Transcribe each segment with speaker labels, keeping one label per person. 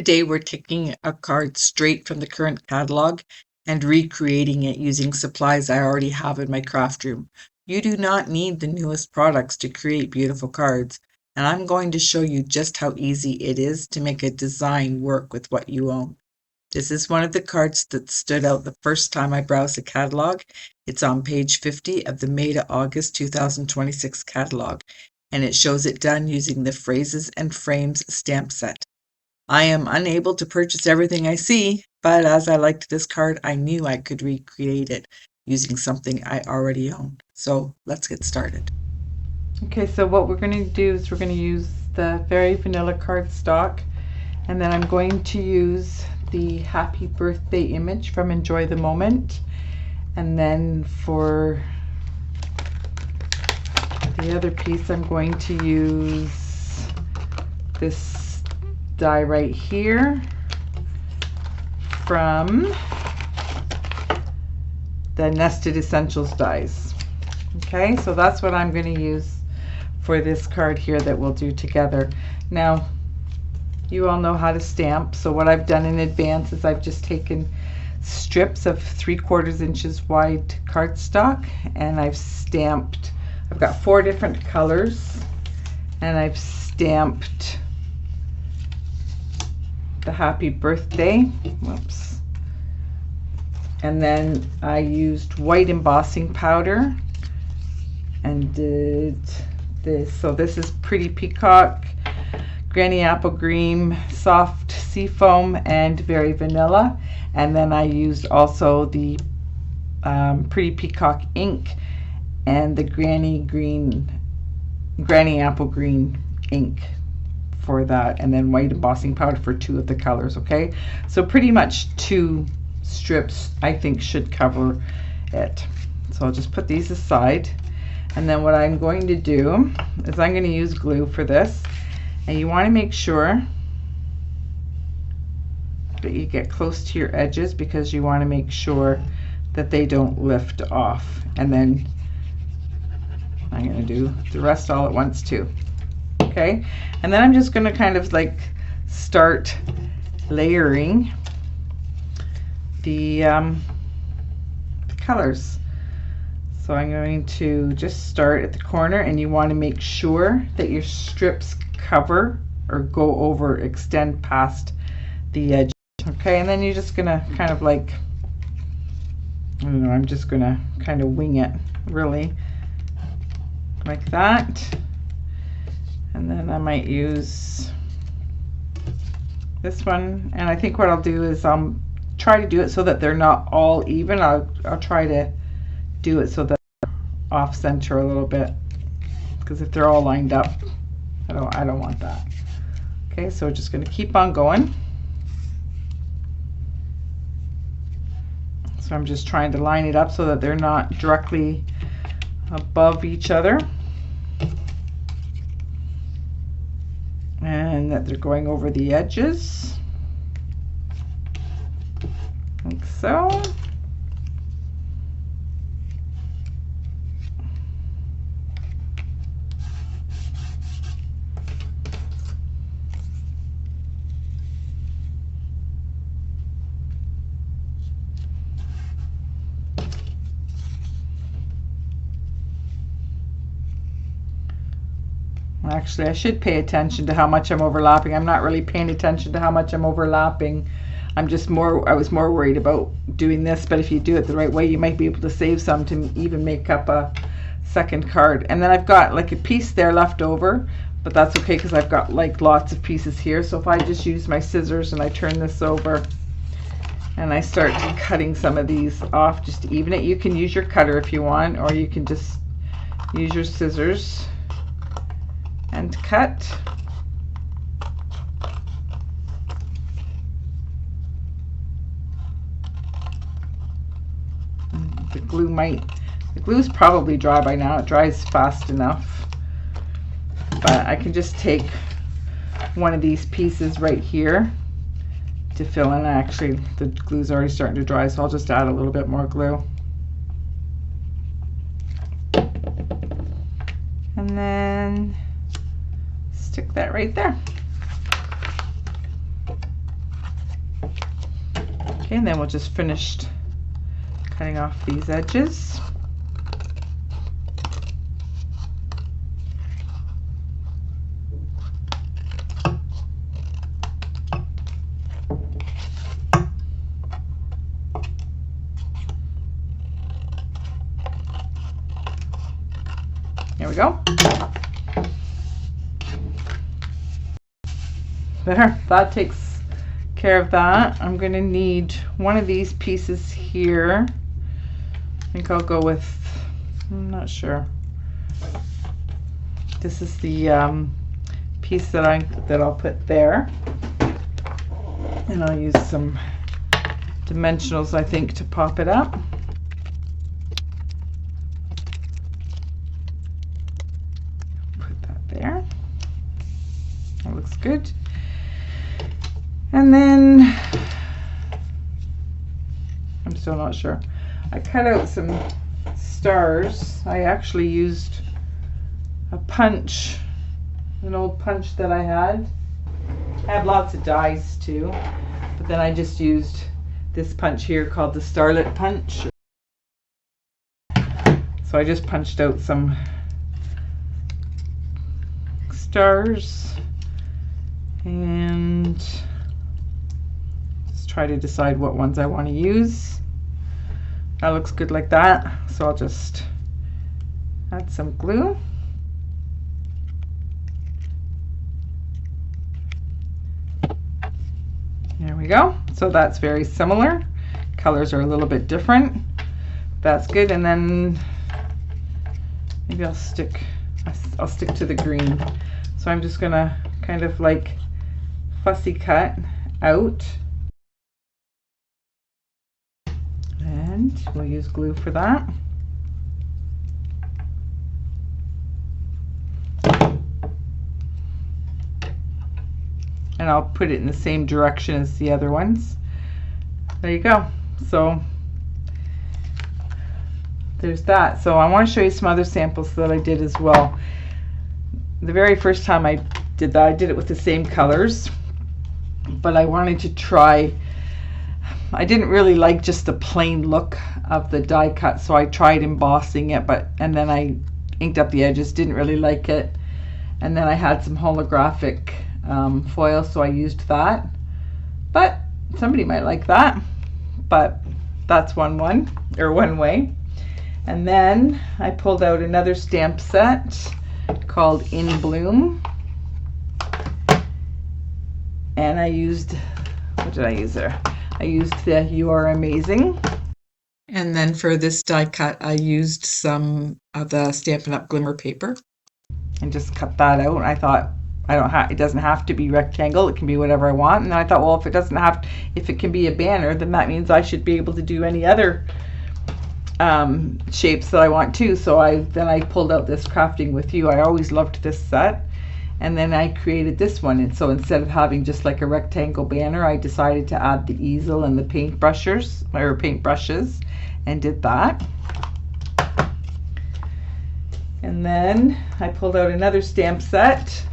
Speaker 1: Today we're taking a card straight from the current catalog and recreating it using supplies I already have in my craft room. You do not need the newest products to create beautiful cards, and I'm going to show you just how easy it is to make a design work with what you own. This is one of the cards that stood out the first time I browsed the catalog. It's on page 50 of the May to August 2026 catalog, and it shows it done using the Phrases and Frames stamp set. I am unable to purchase everything I see, but as I liked this card, I knew I could recreate it using something I already own. So let's get started.
Speaker 2: Okay, so what we're going to do is we're going to use the very vanilla cardstock, and then I'm going to use the happy birthday image from Enjoy the Moment, and then for the other piece I'm going to use this die right here from the Nested Essentials dies. Okay, so that's what I'm going to use for this card here that we'll do together. Now, you all know how to stamp, so what I've done in advance is I've just taken strips of 3/4 inches wide cardstock, and I've stamped, I've got 4 different colors, and I've stamped the happy birthday, whoops, and then I used white embossing powder and did this. So this is Pretty Peacock, Granny Apple Green, Soft Seafoam, and Very Vanilla. And then I used also the Pretty Peacock ink and the Granny Apple Green ink for that, and then white embossing powder for 2 of the colors. Okay, so pretty much 2 strips I think should cover it. So I'll just put these aside, and then what I'm going to do is I'm going to use glue for this, and you want to make sure that you get close to your edges because you want to make sure that they don't lift off. And then I'm going to do the rest all at once too. Okay, and then I'm just going to kind of like start layering the colors. So I'm going to just start at the corner, and you want to make sure that your strips cover or go over, extend past the edge. Okay, and then you're just going to kind of like, I don't know, I'm just going to kind of wing it really like that. And then I might use this one, and I think what I'll do is try to do it so that they're not all even. I'll try to do it so that they're off center a little bit, because if they're all lined up, I don't want that. Okay, so we're just going to keep on going. So I'm just trying to line it up so that they're not directly above each other, and that they're going over the edges like so. Actually, I should pay attention to how much I'm overlapping. I'm not really paying attention to how much I'm overlapping. I was more worried about doing this, but if you do it the right way, you might be able to save some to even make up a second card. And then I've got like a piece there left over, but that's okay because I've got like lots of pieces here. So if I just use my scissors and I turn this over and I start cutting some of these off just to even it, you can use your cutter if you want, or you can just use your scissors and cut. The glue's probably dry by now. It dries fast enough, but I can just take one of these pieces right here to fill in. Actually, the glue's already starting to dry, so I'll just add a little bit more glue. And then stick that right there. Okay, and then we'll just finish cutting off these edges. There we go. There, that takes care of that. I'm going to need one of these pieces here. I think I'll go with, I'm not sure. This is the piece that I'll put there. And I'll use some dimensionals, I think, to pop it up. Put that there. That looks good. And then, I'm still not sure. I cut out some stars. I actually used a punch, an old punch that I had. I have lots of dies too, but then I just used this punch here called the Starlit Punch. So I just punched out some stars and just try to decide what ones I want to use. That looks good like that, so I'll just add some glue. There we go. So that's very similar. Colors are a little bit different. That's good. And then maybe I'll stick to the green. So I'm just gonna kind of like fussy cut out, and we'll use glue for that. And I'll put it in the same direction as the other ones. There you go. So there's that. So I want to show you some other samples that I did as well. The very first time I did that, I did it with the same colors, but I wanted to try, I didn't really like just the plain look of the die cut, so I tried embossing it, and then I inked up the edges, didn't really like it. And then I had some holographic foil, so I used that. But somebody might like that. But that's one way. And then I pulled out another stamp set called In Bloom. And I used, what did I use there? I used the You Are Amazing.
Speaker 1: And then for this die cut, I used some of the Stampin' Up! Glimmer paper.
Speaker 2: And just cut that out. I thought, it doesn't have to be rectangle, it can be whatever I want. And I thought, well, if it can be a banner, then that means I should be able to do any other shapes that I want too. So I pulled out this Crafting With You. I always loved this set. And then I created this one. And so instead of having just like a rectangle banner, I decided to add the easel and the paintbrushes and did that. And then I pulled out another stamp set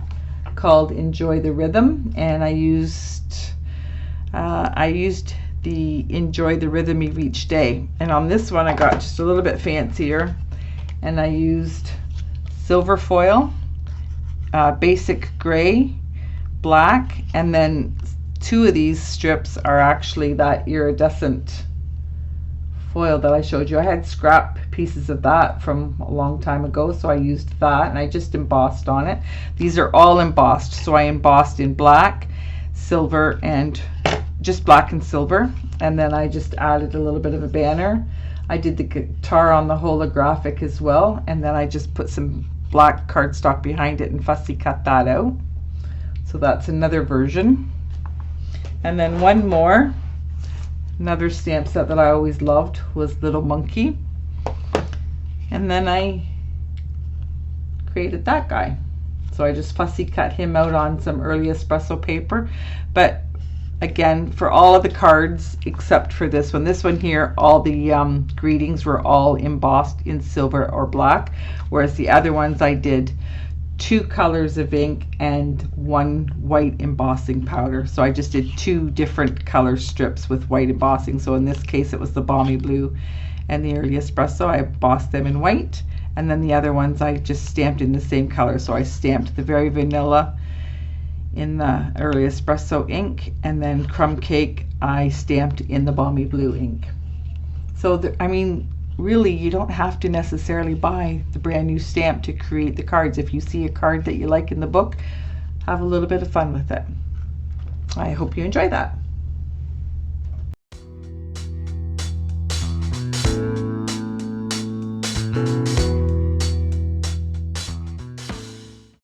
Speaker 2: called Enjoy the Rhythm, and I used the Enjoy the Rhythm of Each Day. And on this one I got just a little bit fancier, and I used silver foil, basic gray, black, and then two of these strips are actually that iridescent foil that I showed you. I had scrap pieces of that from a long time ago, so I used that and I just embossed on it. These are all embossed, so I embossed in black, silver, and just black and silver, and then I just added a little bit of a banner. I did the guitar on the holographic as well, and then I just put some black cardstock behind it and fussy cut that out. So that's another version. And then one more. Another stamp set that I always loved was Little Monkey. And then I created that guy. So I just fussy cut him out on some early espresso paper. But again, for all of the cards except for this one here, all the greetings were all embossed in silver or black, whereas the other ones I did 2 colors of ink and 1 white embossing powder. So I just did 2 different color strips with white embossing. So in this case it was the Balmy Blue and the Early Espresso. I embossed them in white, and then the other ones I just stamped in the same color. So I stamped the Very Vanilla in the Early Espresso ink, and then Crumb Cake I stamped in the Balmy Blue ink. So I mean, really, you don't have to necessarily buy the brand new stamp to create the cards. If you see a card that you like in the book, have a little bit of fun with it. I hope you enjoy that.